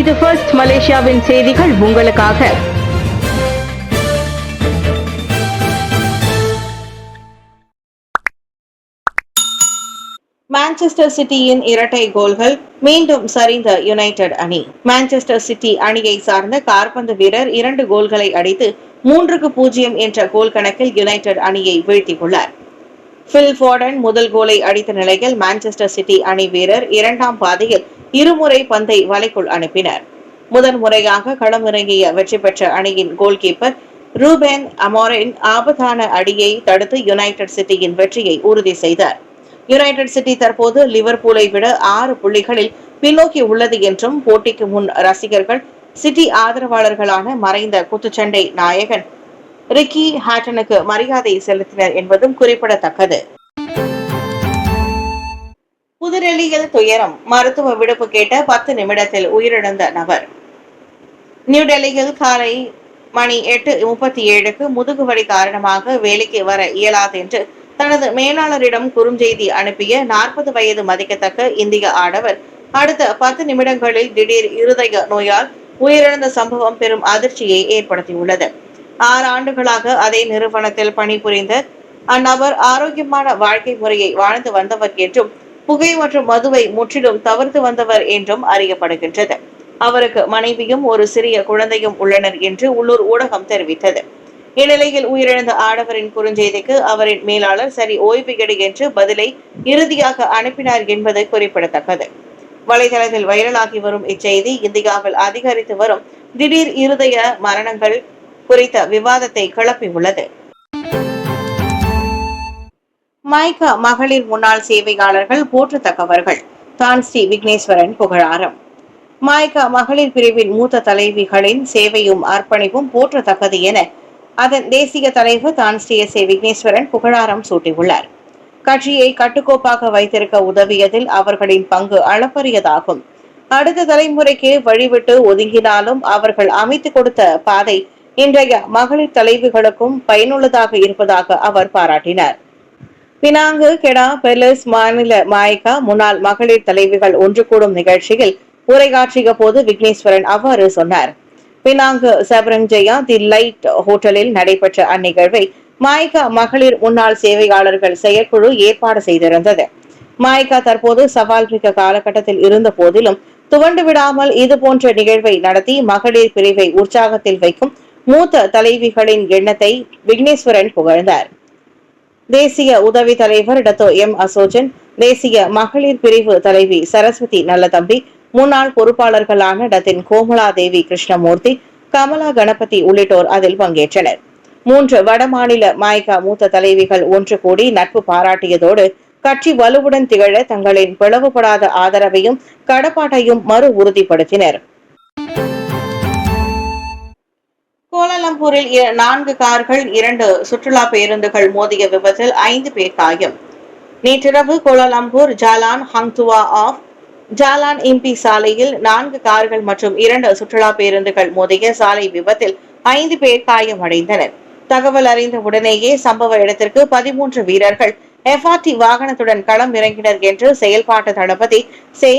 இது ஃபர்ஸ்ட் மலேசியாவின் செய்திகள் உங்களுக்காக. மான்செஸ்டர் சிட்டியின் இரட்டை கோல்கள், மீண்டும் சரிந்த யுனைடெட் அணி. மான்செஸ்டர் சிட்டி அணியை சார்ந்த காற்பந்து வீரர் 2 கோல்களை அடித்து 3-0 என்ற கோல் கணக்கில் யுனைடெட் அணியை வீழ்த்தியுள்ளார். பில் ஃபோர்டன் முதல் கோலை அடித்த நிலையில் மான்செஸ்டர் சிட்டி அணி வீரர் 2ஆம் பாதியில் இருமுறை பந்தை வலைக்குள் அனுப்பினர். முதன்முறையாக களமிறங்கிய வெற்றி பெற்ற அணியின் கோல் கீப்பர் ரூபென் அமோரின் ஆபத்தான அடியை தடுத்து யுனைடெட் சிட்டியின் வெற்றியை உறுதி செய்தார். யுனைடெட் சிட்டி தற்போது லிவர்பூலை விட 6 புள்ளிகளில் பின்னோக்கி உள்ளது என்றும் போட்டிக்கு முன் ரசிகர்கள் சிட்டி ஆதரவாளர்களான மறைந்த குத்துச்சண்டை நாயகன் ரிக்கி ஹாட்டனுக்கு மரியாதை செலுத்தினர் என்பதும் குறிப்பிடத்தக்கது. புதுடெல்லியில் துயரம், மருத்துவ விடுப்பு கேட்ட 10 நிமிடத்தில் உயிரிழந்த நபர். நியூடெல்லியில் காலை மணி 8:37க்கு முதுகுவலி காரணமாக வேலைக்கு வர இயலாது என்று தனது மேலாளரிடம் குறுஞ்செய்தி அனுப்பிய 40 வயது மதிக்கத்தக்க இந்திய ஆடவர் அடுத்த 10 நிமிடங்களில் திடீர் இருதய நோயால் உயிரிழந்த சம்பவம் பெரும் அதிர்ச்சியை ஏற்படுத்தியுள்ளது. 6 ஆண்டுகளாக அதே நிறுவனத்தில் பணிபுரிந்த அந்நபர் ஆரோக்கியமான வாழ்க்கை முறையை வாழ்ந்து வந்தவர் என்றும் புகை மற்றும் மதுவை முற்றிலும் தவிர்த்து வந்தவர் என்றும் அறியப்படுகின்றது. அவருக்கு மனைவியும் ஒரு சிறிய குழந்தையும் உள்ளனர் என்று உள்ளூர் ஊடகம் தெரிவித்தது. இந்நிலையில் உயிரிழந்த ஆடவரின் குறுஞ்செய்திக்கு அவரின் மேலாளர் சரி ஓய்வு எடு என்று பதிலை இறுதியாக அனுப்பினார் என்பது குறிப்பிடத்தக்கது. வலைதளத்தில் வைரலாகி வரும் இச்செய்தி இந்தியாவில் அதிகரித்து வரும் திடீர் இருதய மரணங்கள் குறித்த விவாதத்தை கிளப்பியுள்ளது. மைகா மகளிர் முன்னாள் சேவையாளர்கள் போற்றத்தக்கவர்கள், தான் ஸ்ரீ விக்னேஸ்வரன் புகழாரம். மைகா மகளிர் பிரிவின் மூத்த தலைவிகளின் சேவையும் அர்ப்பணிப்பும் போற்றத்தக்கது என அதன் தேசிய தலைவர் தான் ஸ்ரீ விக்னேஸ்வரன் புகழாரம் சூட்டியுள்ளார். கட்சியை கட்டுக்கோப்பாக வைத்திருக்க உதவியதில் அவர்களின் பங்கு அளப்பரியதாகும். அடுத்த தலைமுறைக்கு வழிவிட்டு ஒதுங்கினாலும் அவர்கள் அமைத்துக் கொடுத்த பாதை இன்றைய மகளிர் தலைவிகளுக்கும் பயனுள்ளதாக இருப்பதாக அவர் பாராட்டினார். பினாங்கு கெடா பெர்லிஸ் மாநில மாய்கா முன்னாள் மகளிர் தலைவிகள் ஒன்று கூடும் நிகழ்ச்சியில் உரையாற்றிய போது விக்னேஸ்வரன் அவ்வாறு சொன்னார். பினாங்கு சபரங்ஜயா தி லைட் ஹோட்டலில் நடைபெற்ற அந்நிகழ்வை மாய்கா மகளிர் முன்னாள் சேவையாளர்கள் செயற்குழு ஏற்பாடு செய்திருந்தது. மாய்கா தற்போது சவால் மிக்க காலகட்டத்தில் இருந்த போதிலும் துவண்டு விடாமல் இதுபோன்ற நிகழ்வை நடத்தி மகளிர் பிரிவை உற்சாகத்தில் வைக்கும் மூத்த தலைவிகளின் எண்ணத்தை விக்னேஸ்வரன் புகழ்ந்தார். தேசிய உதவி தலைவர் டத்தோ எம் அசோஜன், தேசிய மகளிர் பிரிவு தலைவி சரஸ்வதி நல்லதம்பி, முன்னாள் பொறுப்பாளர்களான டத்தின் கோமலா தேவி கிருஷ்ணமூர்த்தி, கமலா கணபதி உள்ளிட்டோர் அதில் பங்கேற்றனர். 3 வடமாநில மாய்கா மூத்த தலைவிகள் ஒன்று கூடி நட்பு பாராட்டியதோடு கட்சி வலுவுடன் திகழ தங்களின் பிளவுபடாத ஆதரவையும் கடப்பாட்டையும் மறு உறுதிப்படுத்தினர். கோலாலம்பூரில் 4 கார்கள் 2 சுற்றுலா பேருந்துகள் மோதிய விபத்தில் 5 பேர் காயம். நேற்றிரவு Kuala Lumpur Jalan Hang Tuah off Jalan Imbi சாலையில் 4 கார்கள் மற்றும் 2 சுற்றுலா பேருந்துகள் மோதிய சாலை விபத்தில் 5 பேர் காயமடைந்தனர். தகவல் அறிந்த உடனேயே சம்பவ இடத்திற்கு 13 வீரர்கள் FRT வாகனத்துடன் களம் இறங்கினர் என்று செயல்பாட்டு தளபதி சே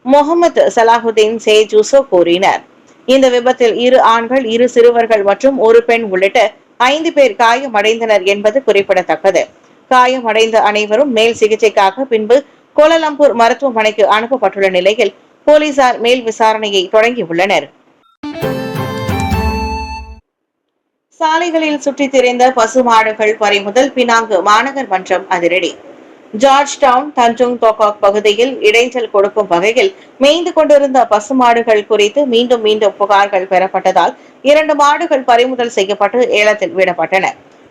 முகமது சலாஹுதீன் சே ஜூசோ கூறினார். இந்த விபத்தில் 2 ஆண்கள் 2 சிறுவர்கள் மற்றும் 1 பெண் உள்ளிட்ட 5 பேர் காயமடைந்தனர் என்பது குறிப்பிடத்தக்கது. காயமடைந்த அனைவரும் மேல் சிகிச்சைக்காக பின்பு கோலாலம்பூர் மருத்துவமனைக்கு அனுப்பப்பட்டுள்ள நிலையில் போலீசார் மேல் விசாரணையை தொடங்கியுள்ளனர். சாலைகளில் சுற்றித் திரிந்த பசுமாடுகள் பறிமுதல், பினாங்கு மாநகர் மன்றம் அதிரடி. ஜார்ஜ் டவுன் தஞ்சுங் தோகாக் பகுதியில் இடைஞ்சல் கொடுக்கும் வகையில் மேய்ந்து கொண்டிருந்த பசுமாடுகள் குறித்து மீண்டும் மீண்டும் புகார்கள் பெறப்பட்டதால் 2 மாடுகள் பறிமுதல் செய்யப்பட்டு ஏலத்தில் விடப்பட்டன.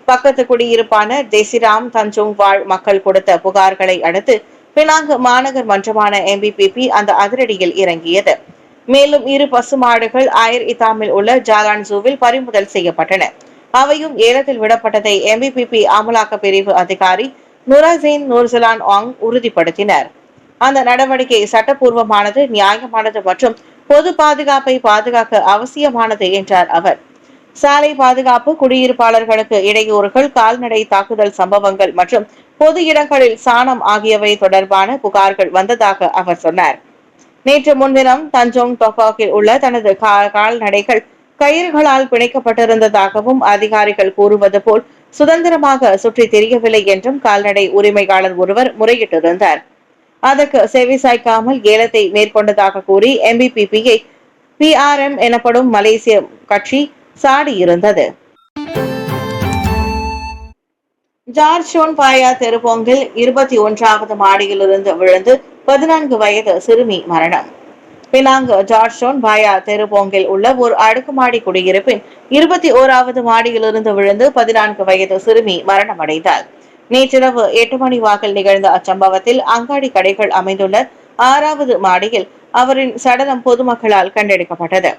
பக்கத்து குடியிருப்பான தேசிராம் தஞ்சுங் வாழ் மக்கள் கொடுத்த புகார்களை அடுத்து பினாங்கு மாநகர் மன்றமான MBPP அந்த அதிரடியில் இறங்கியது. மேலும் 2 பசுமாடுகள் ஆயர் இத்தாமில் உள்ள ஜாலான் ஜூவில் பறிமுதல் செய்யப்பட்டன. அவையும் ஏலத்தில் விடப்பட்டதை MBPP அமலாக்க பிரிவு அதிகாரி நுராசீன் நூர்சலான் ஆங் உறுதிப்படுத்தினர். அந்த நடவடிக்கை சட்டப்பூர்வமானது, நியாயமானது மற்றும் பொது பாதுகாப்பை பாதுகாக்க அவசியமானது என்றார் அவர். சாலை பாதுகாப்பு, குடியிருப்பாளர்களுக்கு இடையூறுகள், கால்நடை தாக்குதல் சம்பவங்கள் மற்றும் பொது இடங்களில் சாணம் ஆகியவை தொடர்பான புகார்கள் வந்ததாக அவர் சொன்னார். நேற்று முன்தினம் தஞ்சோங் டொகாக்கில் உள்ள தனது கால்நடைகள் கயிறுகளால் பிணைக்கப்பட்டிருந்ததாகவும் அதிகாரிகள் கூறுவது போல் சுதந்திரமாக சுற்றி திரியவில்லை என்றும் கால்நடை உரிமையாளர் ஒருவர் முறையிட்டிருந்தார். அதற்கு செவிசாய்க்காமல் ஏலத்தை மேற்கொண்டதாக கூறி MBPPயை PRM எனப்படும் மலேசிய கட்சி சாடியிருந்தது. ஜார்ஜோன் பாயா தெருப்போங்கில் 21வது மாடியிலிருந்து விழுந்து 14 வயது சிறுமி மரணம். பினாங்கு ஜார்ஜோன் பாயா தெருப்போங்கில் உள்ள ஒரு அடுக்குமாடி குடியிருப்பின் 21வது மாடியிலிருந்து விழுந்து 14 வயது சிறுமி மரணமடைந்தார். நேற்றிரவு 8 மணி வாக்கில் நிகழ்ந்த அச்சம்பவத்தில் அங்காடி கடைகள் அமைந்துள்ள 6வது மாடியில் அவரின் சடலம் பொதுமக்களால் கண்டெடுக்கப்பட்டது.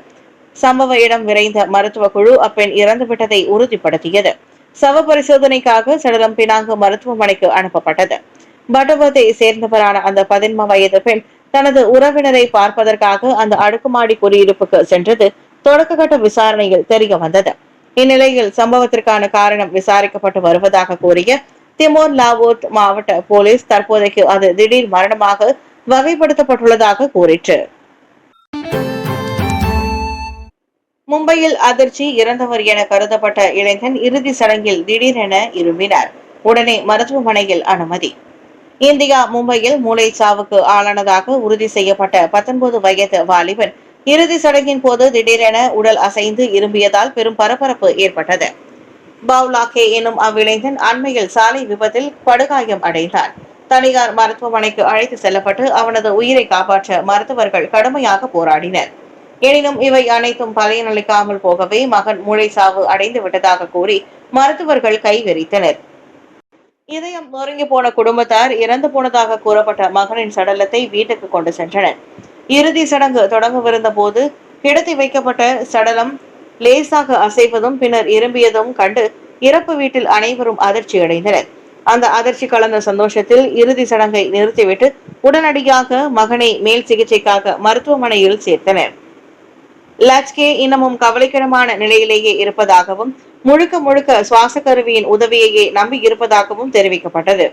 சம்பவ இடம் விரைந்த மருத்துவ குழு அப்பெண் இறந்துவிட்டதை உறுதிப்படுத்தியது. சவ பரிசோதனைக்காக சடலம் பினாங்கு மருத்துவமனைக்கு அனுப்பப்பட்டது. பட்டுவத்தை சேர்ந்தவரான அந்த 13 வயது பெண் தனது உறவினரை பார்ப்பதற்காக அந்த அடுக்குமாடி குடியிருப்புக்கு சென்றது தொடக்ககட்ட விசாரணையில் தெரிய வந்தது. இந்நிலையில் சம்பவத்திற்கான காரணம் விசாரிக்கப்பட்டு வருவதாக கூறிய திமோர் லாவோட் மாவட்ட போலீஸ் தற்போதைக்கு அது திடீர் மரணமாக வகைப்படுத்தப்பட்டுள்ளதாக கூறிற்று. மும்பையில் அதிர்ச்சி. இறந்தவர் என கருதப்பட்ட இளைஞன் இறுதி சடங்கில் திடீரென இரும்பினார். உடனே மருத்துவமனையில் அனுமதி. இந்தியா மும்பையில் மூளை சாவுக்கு ஆளானதாக உறுதி செய்யப்பட்ட 19 வயது வாலிபன் இறுதி சடங்கின் போது திடீரென உடல் அசைந்து இரும்பியதால் பெரும் பரபரப்பு ஏற்பட்டது. பவுலாக்கே எனும் அவ்விளைஞன் அண்மையில் சாலை விபத்தில் படுகாயம் அடைந்தார். தனியார் மருத்துவமனைக்கு அழைத்து செல்லப்பட்டு அவனது உயிரை காப்பாற்ற மருத்துவர்கள் கடுமையாக போராடினர். எனினும் இவை அனைத்தும் பலனளிக்காமல் போகவே மகன் மூளை சாவு அடைந்து விட்டதாக கூறி மருத்துவர்கள் கைவெறித்தனர். இதயம் நொறுங்கி போன குடும்பத்தார் இறந்து போனதாக கூறப்பட்ட மகனின் சடலத்தை வீட்டுக்கு கொண்டு சென்றனர். இறுதி சடங்கு தொடங்கவிருந்த போது கிடத்தி வைக்கப்பட்ட சடலம் லேசாக அசைவதும் பின்னர் இரும்பியதும் கண்டு இறப்பு வீட்டில் அனைவரும் அதிர்ச்சி அடைந்தனர். அந்த அதிர்ச்சி கலந்த சந்தோஷத்தில் இறுதி சடங்கை நிறுத்திவிட்டு உடனடியாக மகனை மேல் சிகிச்சைக்காக மருத்துவமனையில் சேர்த்தனர். லட்கே இன்னமும் கவலைக்கிடமான நிலையிலேயே இருப்பதாகவும் முழுக்க முழுக்க சுவாச கருவியின் உதவியையே நம்பி இருப்பதாகவும் தெரிவிக்கப்பட்டது.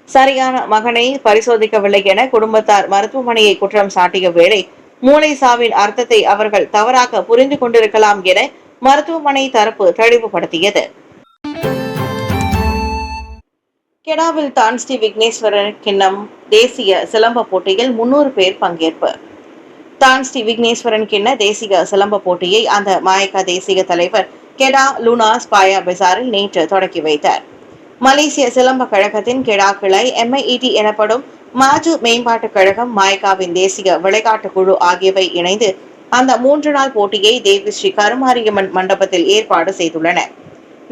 சரியான மகனை பரிசோதிக்கவில்லை என குடும்பத்தார் மருத்துவமனையை குற்றம் சாட்டிய வேளை மூளை சாவின் அர்த்தத்தை அவர்கள் தவறாக புரிந்து கொண்டிருக்கலாம் என மருத்துவமனை தரப்பு தெளிவுபடுத்தியது. கெடாவில் தான்ஸ்ரீ விக்னேஸ்வரன் கிண்ணம் தேசிய சிலம்ப போட்டியில் 300 பேர் பங்கேற்பு. தான்ஸ்ரீ விக்னேஸ்வரன் கிண்ண தேசிய சிலம்ப போட்டியை அந்த மாயக்கா தேசிய தலைவர் கெடா லூனாஸ் பாயா பெசாரில் நேற்று தொடக்கி வைத்தார். மலேசிய சிலம்ப கழகத்தின் கெடா கிளை, MIET எனப்படும் மாஜு மேம்பாட்டு கழகம், மாயக்காவின் தேசிய விளையாட்டு குழு ஆகியவை இணைந்து அந்த 3 நாள் போட்டியை தேவி ஸ்ரீ கருமாரியம்மன் மண்டபத்தில் ஏற்பாடு செய்துள்ளன.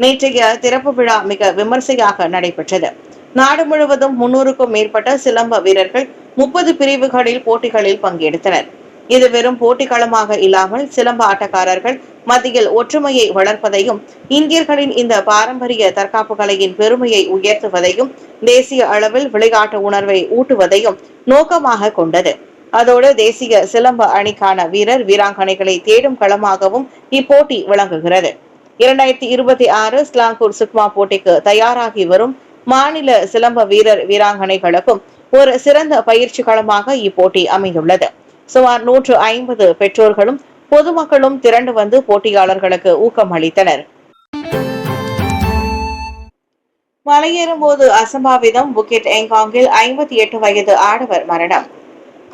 நேற்றைய திறப்பு விழா மிக விமர்சையாக நடைபெற்றது. நாடு முழுவதும் 300க்கும் மேற்பட்ட சிலம்ப வீரர்கள் 30 பிரிவுகளில் போட்டிகளில் பங்கெடுத்தனர். இது வெறும் போட்டிக்களமாக இல்லாமல் சிலம்ப ஆட்டக்காரர்கள் மத்தியில் ஒற்றுமையை வளர்ப்பதையும் இந்தியர்களின் இந்த பாரம்பரிய தற்காப்பு கலையின் பெருமையை உயர்த்துவதையும் தேசிய அளவில் விளையாட்டு உணர்வை ஊட்டுவதையும் நோக்கமாக கொண்டது. அதோடு தேசிய சிலம்ப அணிக்கான வீரர் வீராங்கனைகளை தேடும் களமாகவும் இப்போட்டி விளங்குகிறது. 2026 ஸ்லாங்கூர் சுக்மா போட்டிக்கு தயாராகி வரும் மாநில சிலம்ப வீரர் வீராங்கனைகளுக்கும் ஒரு சிறந்த பயிற்சி களமாக இப்போட்டி அமைந்துள்ளது. சுமார் 150 பெற்றோர்களும் பொதுமக்களும் திரண்டு வந்து போட்டியாளர்களுக்கு ஊக்கம் அளித்தனர். மலையேறும் போது அசம்பாவிதம். புக்கிட் எங்காங்கில் 58 வயது ஆடவர் மரணம்.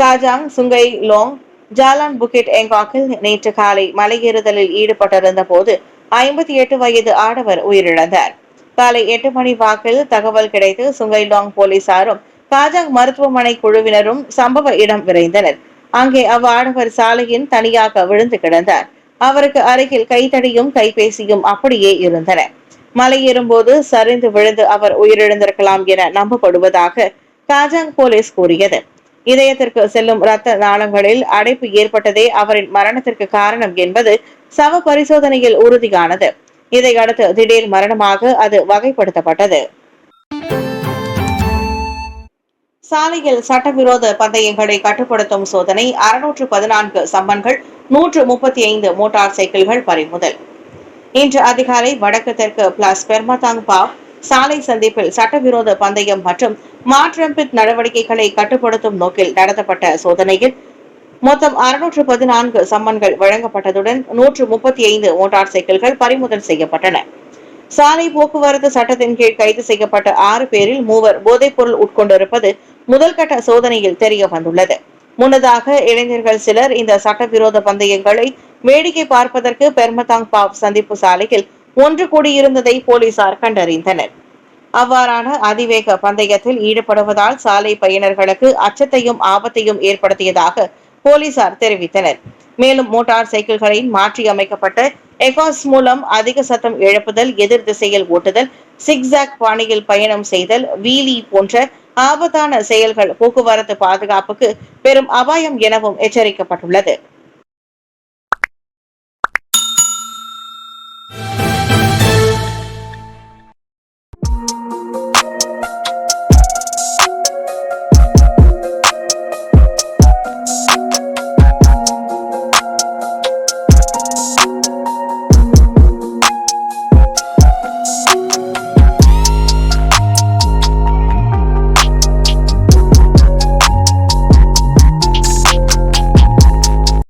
காஜாங் சுங்கை லோங் ஜாலான் புக்கிட் எங்காங்கில் நேற்று காலை மலையேறுதலில் ஈடுபட்டிருந்த போது 58 வயது ஆடவர் உயிரிழந்தார். காலை 8 மணி வாக்கில் தகவல் கிடைத்து சுங்கைலாங் போலீசாரும் காஜாங் மருத்துவமனை குழுவினரும் சம்பவ இடம் விரைந்தனர். அங்கே அவ்வாடவர் சாலையின் தனியாக விழுந்து கிடந்தார். அவருக்கு அருகில் கைத்தடியும் கைபேசியும் அப்படியே இருந்தன. மலையேறும் போது சரிந்து விழுந்து அவர் உயிரிழந்திருக்கலாம் என நம்பப்படுவதாக காஜாங் போலீஸ் கூறியது. இதயத்திற்கு செல்லும் இரத்த நாளங்களில் அடைப்பு ஏற்பட்டதே அவரின் மரணத்திற்கு காரணம் என்பது சவ பரிசோதனையில் உறுதியானது. இதையடுத்து திடீர் மரணமாக அது வகைப்படுத்தப்பட்டது. சாலையில் சட்டவிரோத பந்தயங்களை கட்டுப்படுத்தும் சோதனை. 614 சம்மன்கள், 135 மோட்டார் சைக்கிள்கள் பறிமுதல். இன்று அதிகாலை வடக்கு தெற்கு பிளாஸ் பெர்மதாங் பா சாலை சந்திப்பில் சட்டவிரோத பந்தயம் மற்றும் மாட்ரம்பிக் நடவடிக்கைகளை கட்டுப்படுத்தும் நோக்கில் நடத்தப்பட்ட சோதனையில் மொத்தம் 614 சம்மன்கள் வழங்கப்பட்டதுடன் 135 மோட்டார் சைக்கிள்கள் பறிமுதல் செய்யப்பட்டன. சாலை போக்குவரத்து சட்டத்தின் கீழ் கைது செய்யப்பட்ட 6 பேரில் 3 போதைப் பொருள் உட்கொண்டிருப்பது முதல்கட்ட சோதனையில் தெரிய வந்துள்ளது. முன்னதாக இளைஞர்கள் சிலர் இந்த சட்டவிரோத பந்தயங்களை வேடிக்கை பார்ப்பதற்கு பெர்மதாங் பாவ் சந்திப்பு சாலையில் ஒன்று கூடியிருந்ததை போலீசார் கண்டறிந்தனர். அவ்வாறான அதிவேக பந்தயத்தில் ஈடுபடுவதால் சாலை பயணர்களுக்கு அச்சத்தையும் ஆபத்தையும் ஏற்படுத்தியதாக போலீசார் தெரிவித்தனர். மேலும் மோட்டார் சைக்கிள்களின் மாற்றியமைக்கப்பட்ட எகாஸ் மூலம் அதிக சத்தம் எழுப்புதல், எதிர் திசையில் ஓட்டுதல், சிக்ஸாக் பாணியில் பயணம் செய்தல், வீலி போன்ற ஆபத்தான செயல்கள் போக்குவரத்து பாதுகாப்புக்கு பெரும் அபாயம் எனவும் எச்சரிக்கப்பட்டுள்ளது.